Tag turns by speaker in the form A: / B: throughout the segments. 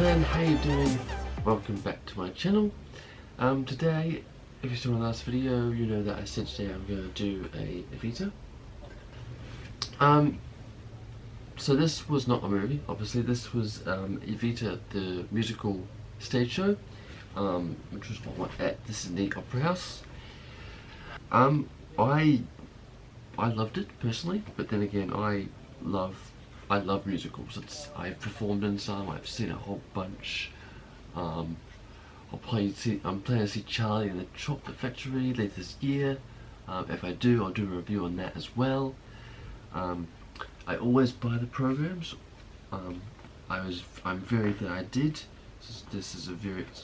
A: fan, how you doing? Welcome back to my channel. Today, if you saw my last video, you know that I said today I'm going to do a Evita. So this was not a movie, obviously. This was Evita, the musical stage show, which was at the Sydney Opera House. I loved it personally, but then again, I love musicals. I've performed in some. I've seen a whole bunch. I'm planning to see Charlie and the Chocolate Factory later this year. If I do, I'll do a review on that as well. I always buy the programs. I'm very glad I did. This is a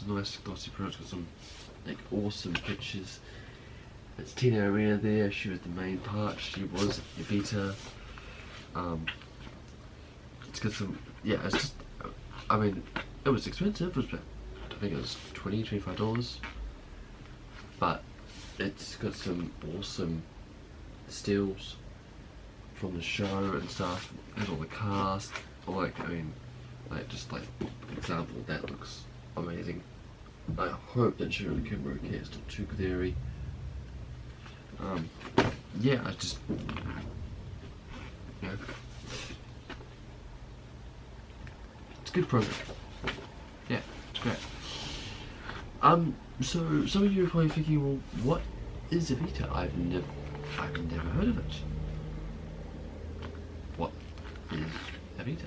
A: nice glossy program with some awesome pictures. It's Tina Arena there. She was the main part. She was Evita. It's got some, yeah, it's just, I mean, it was expensive. It was about, I think it was $25, but it's got some awesome stills from the show and stuff, and all the cast, for example, that looks amazing. I hope that Shirley Kimber is not too glary. Yeah, it's a good program. Yeah, it's great. So some of you are probably thinking, well, what is Evita? I've never heard of it. What is Evita?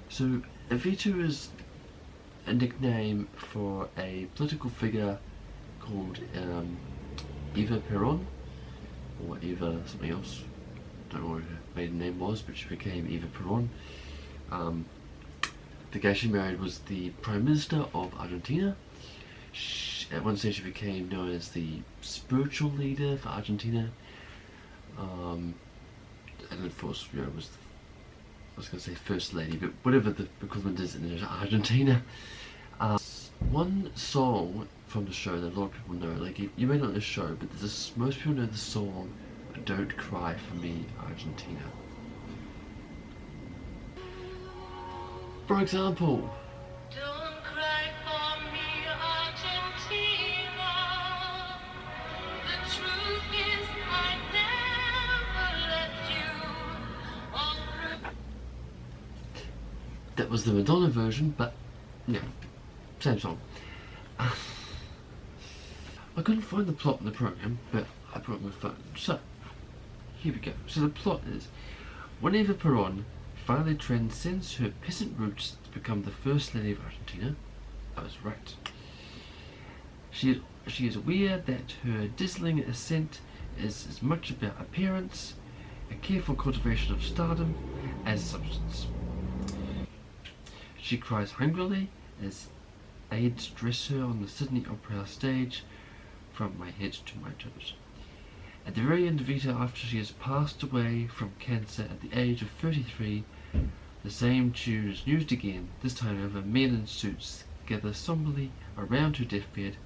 A: So Evita is a nickname for a political figure called Eva Peron, or Eva something else. Don't know what her maiden name was, but she became Eva Peron. The guy she married was the Prime Minister of Argentina. At one stage she became known as the spiritual leader for Argentina. And of course, I was going to say First Lady, but whatever the equivalent is in Argentina. One song from the show that a lot of people know, you may not know the show, but most people know the song "Don't Cry for Me, Argentina." For example,
B: don't cry for me, Argentina. The truth is I never left you all through.
A: that was the Madonna version, but yeah, same song. I couldn't find the plot in the program, but I brought my phone. So, here we go. So the plot is, when Eva Peron finally transcends her peasant roots to become the First Lady of Argentina, I was right. She is aware that her dazzling ascent is as much about appearance and careful cultivation of stardom as substance. She cries hungrily as aides dress her on the Sydney Opera House stage from my head to my toes. At the very end of Evita, after she has passed away from cancer at the age of 33, the same tune is used again. This time however, men in suits gather somberly around her deathbed.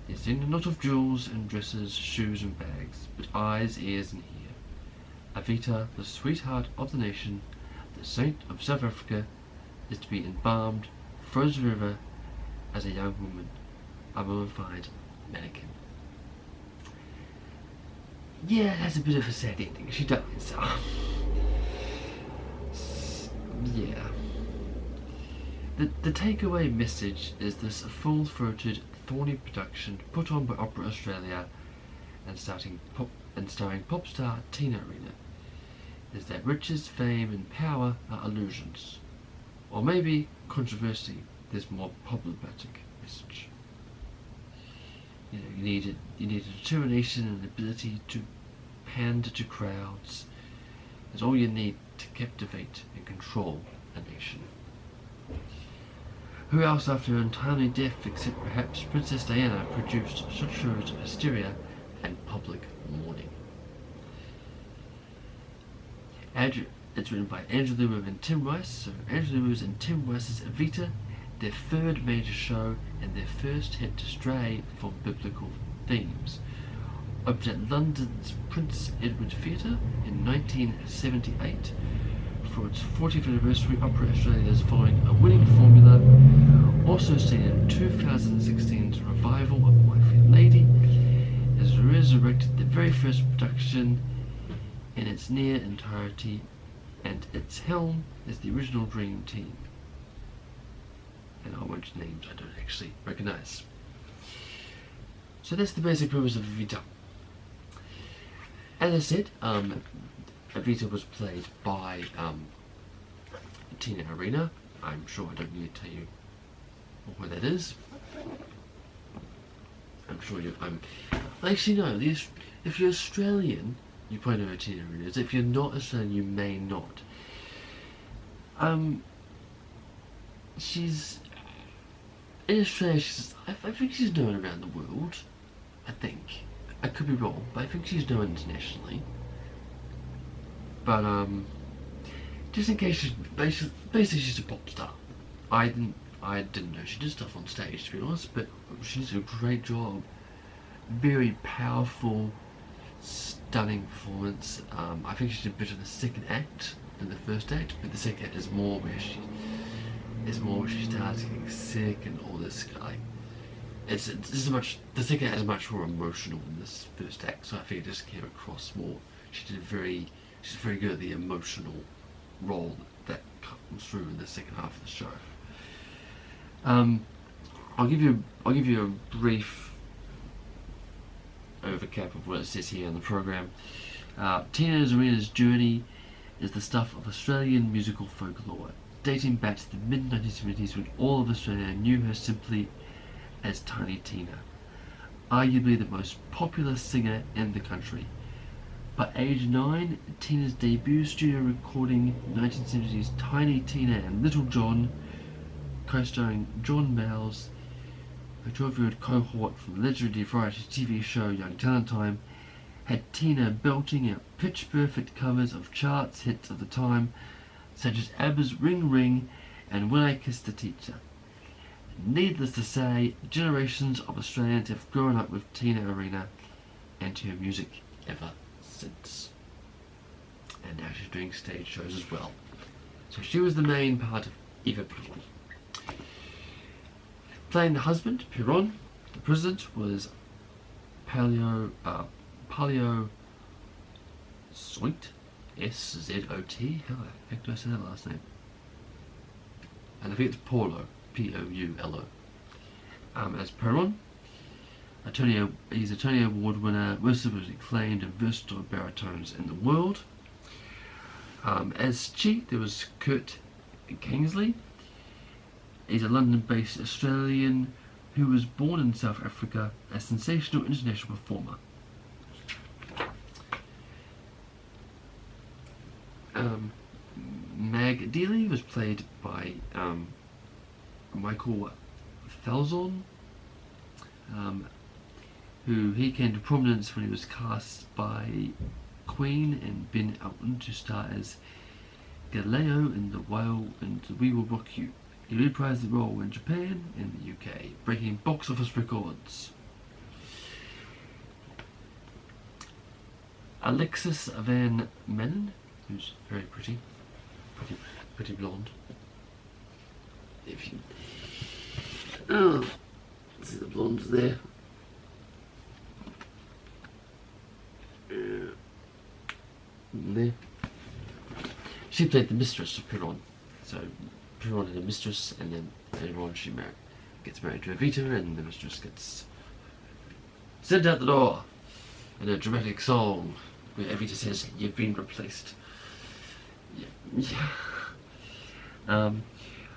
A: They sing a knot of jewels and dresses, shoes and bags, but eyes, ears and hair. Evita, the sweetheart of the nation, the saint of South Africa, is to be embalmed, frozen river, as a young woman, a mummified mannequin. Yeah, that's a bit of a sad ending. She dies. Yeah. The takeaway message is this full-throated, thorny production put on by Opera Australia and starring pop star Tina Arena is that riches, fame and power are illusions. Or maybe, controversy, there's more problematic message. You need a determination and ability to pander to crowds. That's all you need to captivate and control a nation. Who else after her untimely death except perhaps Princess Diana produced such shows of hysteria and public mourning? It's written by Angela Wu and Tim Rice. So Angela Wu's and Tim Rice's Evita, their third major show and their first hit to stray from biblical themes. Opened at London's Prince Edward Theatre in 1978 for for its 40th anniversary, Opera Australia is following a winning formula, also seen in 2016's revival of My Fair Lady, has resurrected the very first production in its near entirety, and its helm is the original Dream Team. And a whole bunch of names I don't actually recognise. So that's the basic premise of Evita. As I said, Evita was played by Tina Arena. I'm sure I don't need to tell you what that is. I'm sure you. Actually, no. If you're Australian, you probably know who Tina Arena is. If you're not Australian, you may not. She's in Australia. I think she's known around the world. I think. I could be wrong, but I think she's known internationally. But just in case, basically she's a pop star. I didn't know she did stuff on stage, to be honest, but she did a great job. Very powerful, stunning performance. I think she did better in the second act than the first act, but the second act is more where she starts getting sick and all this. The second act is much more emotional than this first act, so I think it just came across more. She's very good at the emotional role that comes through in the second half of the show. I'll give you a brief overcap of what it says here in the program. Tina Arena's journey is the stuff of Australian musical folklore, dating back to the mid-1970s when all of Australia knew her simply as Tiny Tina, arguably the most popular singer in the country. By age 9, Tina's debut studio recording, 1970s Tiny Tina and Little John, co-starring John Mayles, a 12-year-old cohort from the legendary variety TV show Young Talent Time, had Tina belting out pitch-perfect covers of charts hits of the time, such as ABBA's Ring Ring and When I Kissed the Teacher. Needless to say, generations of Australians have grown up with Tina Arena and her music ever since. And now she's doing stage shows as well. So she was the main part of Evita. Playing the husband, Piron, the president, was Paleo Soit, S-Z-O-T. How the heck do I say that last name? And I think it's Paulo, P-O-U-L-O. As Piron, he's a Tony Award winner, most of his acclaimed and versatile baritones in the world. As Chi, there was Kurt Kingsley. He's a London-based Australian who was born in South Africa, a sensational international performer. Mag Dealey was played by Michael Falzon, who he came to prominence when he was cast by Queen and Ben Elton to star as Galileo in the We Will Rock You. He reprised the role in Japan and the UK, breaking box office records. Alexis Van Manen, who's very pretty blonde. If you see the blondes there. There. She played the mistress of Piron. So Piron had a mistress, and then later on she gets married to Evita, and the mistress gets sent out the door in a dramatic song where Evita says, "You've been replaced." Yeah.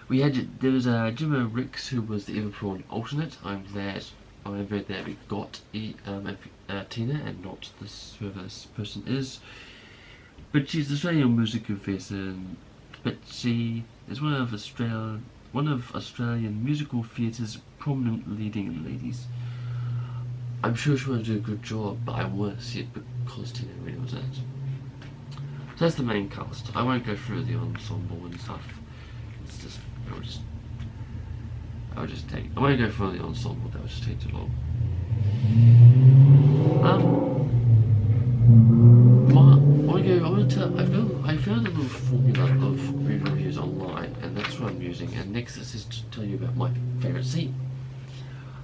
A: There was Jimmo Ricks, who was the Everprawn alternate. I'm very glad we got Tina and not whoever this person is. But she's an Australian music professor, but she is one of Australian musical theatre's prominent leading ladies. I'm sure she will do a good job, but I want to see it because Tina really was in it. So that's the main cast. I won't go through the ensemble and stuff. It's just, I won't go through the ensemble. That would just take too long. I want to I found a little formula of movie reviews online, and that's what I'm using. And next is to tell you about my favourite scene.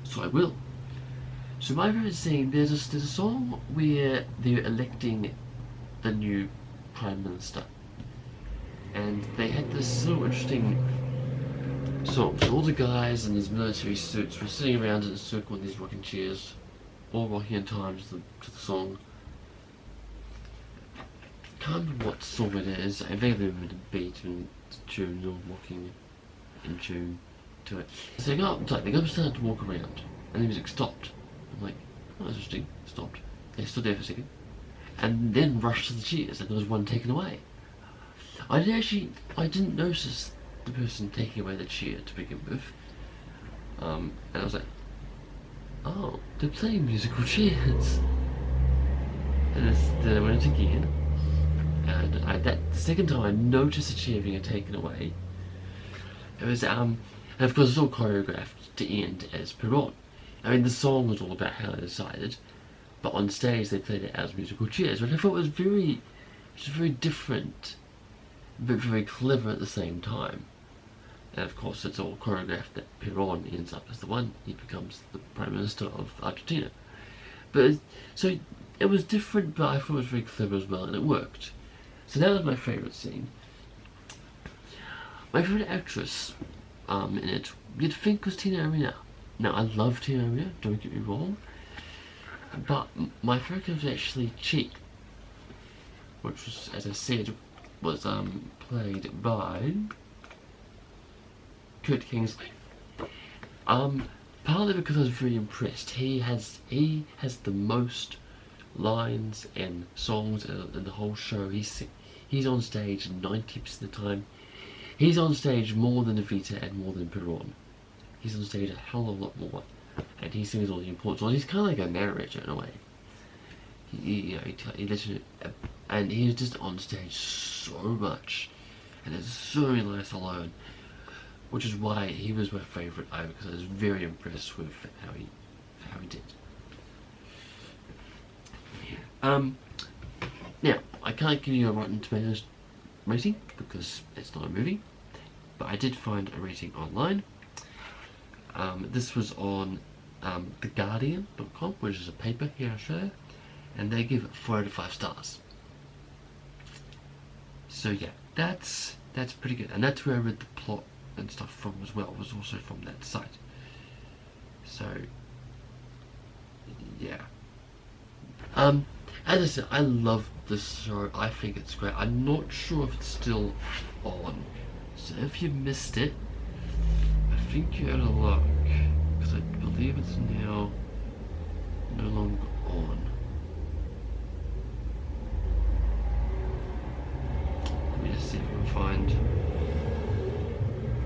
A: So I will. So my favourite scene, there's a song where they're electing the new Prime Minister. And they had this so interesting song. So all the guys in these military suits were sitting around in a circle in these rocking chairs, all rocking in time to the song. Can't remember what song it is. I vaguely remember the beat and the tune, all rocking in tune to it. So they got up, they started to walk around, and the music stopped. I'm like, oh, that's interesting. Stopped. They stood there for a second, and then rushed to the chairs, and there was one taken away. I didn't notice the person taking away the chair to begin with, and I was like, oh, they're playing musical chairs. And then I went again, and that second time I noticed the chair being taken away. It was and of course it's all choreographed to end as Perron. I mean, the song was all about how they decided, but on stage they played it as musical chairs, which I thought was very different, but very clever at the same time. And of course it's all choreographed that Perron ends up as the one. He becomes the Prime Minister of Argentina. But so it was different, but I thought it was very clever as well, and it worked. So that was my favourite scene. My favourite actress in it, you'd think was Tina Arena. Now, I love Tina Arena, don't get me wrong, but my favourite was actually Chi, which was, as I said, was played by Kurt Kingsley. Partly because I was very impressed. He has the most lines and songs in the whole show. He's on stage 90% of the time. He's on stage more than Evita and more than Perron. He's on stage a hell of a lot more, and he sings all the important songs. He's kind of like a narrator in a way. He literally, and he's just on stage so much, and it's so nice alone, which is why he was my favourite. Because I was very impressed with how he did. Now I can't give you a Rotten Tomatoes rating because it's not a movie, but I did find a rating online. This was on theguardian.com, which is a paper here in Australia, and they give it 4 out of 5 stars. So yeah, that's pretty good, and that's where I read the plot and stuff from as well. It was also from that site. So yeah. As I said, I love this show. I think it's great. I'm not sure if it's still on, so if you missed it, I think you ought to look, because I believe it's now no longer on. Let me just see if I can find.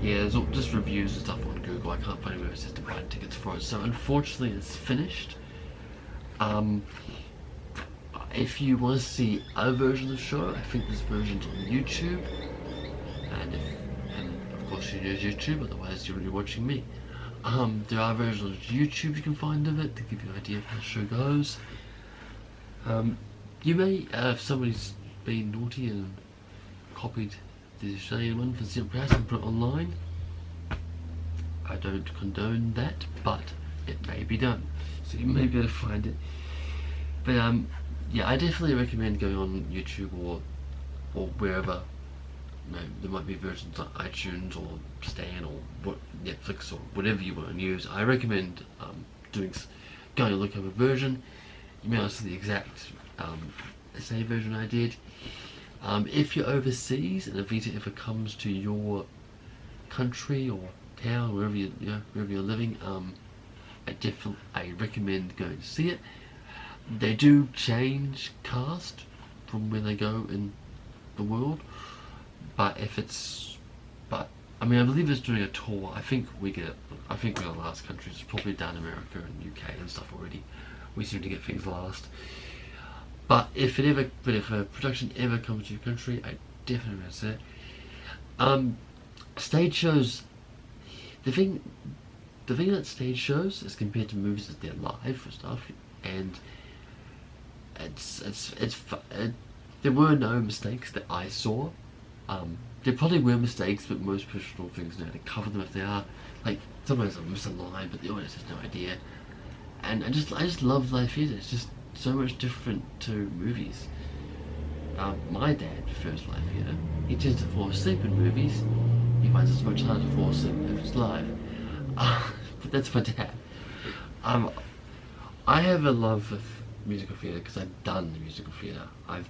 A: Yeah, there's all just reviews and stuff on Google. I can't find where it says to buy tickets for it. So unfortunately, it's finished. If you want to see a version of the show, I think this version's on YouTube, and of course you use YouTube, otherwise you're really watching me. There are versions on YouTube you can find of it to give you an idea of how the show goes. You may, if somebody's been naughty and copied the Australian one for Zip Press and put it online, I don't condone that, but it may be done, so you may be able to find it. But yeah, I definitely recommend going on YouTube or wherever. You know, there might be versions on iTunes or Stan or Netflix or whatever you want to use. I recommend going and look up a version. You may not see the exact same version I did. If you're overseas and Evita ever comes to your country or town, wherever you're living, I recommend going to see it. They do change cast from where they go in the world, but I mean, I believe it's doing a tour. I think we're the last countries. It's probably done America and UK and stuff already. We seem to get things last. But if a production ever comes to your country, I definitely recommend it. Stage shows. The thing that stage shows is compared to movies that they're live for stuff, and there were no mistakes that I saw. There probably were mistakes, but most professional things know how to cover them if they are. Like, sometimes I'll miss a line, but the audience has no idea. And I just love live theatre. It's just so much different to movies. My dad prefers live theatre. He tends to fall asleep in movies. He finds it's much harder to fall asleep if it's live. But that's my dad. I have a love of musical theatre because I've done musical theatre. I've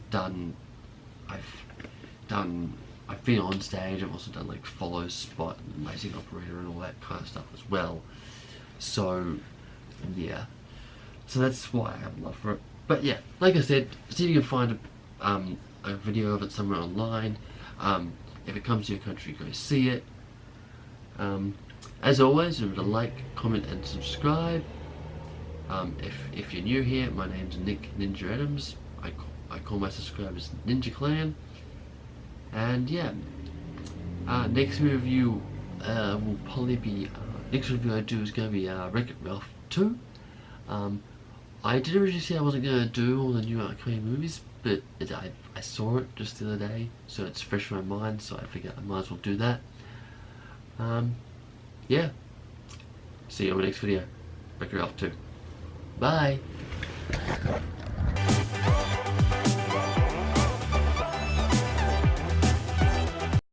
A: been on stage. I've also done like follow spot, and lighting operator, and all that kind of stuff as well. So yeah, so that's why I have a love for it. But yeah, like I said, see if you can find a video of it somewhere online. If it comes to your country, go see it. As always, remember to like, comment, and subscribe. If you're new here, my name's Nick Ninja Adams. I call my subscribers Ninja Clan. And yeah, next review will probably be next review I do is going to be Wreck-It Ralph 2. I didn't originally say I wasn't going to do all the new upcoming movies, but I saw it just the other day, so it's fresh in my mind, so I figured I might as well do that. Yeah, see you on the next video. Wreck-It Ralph 2. Bye!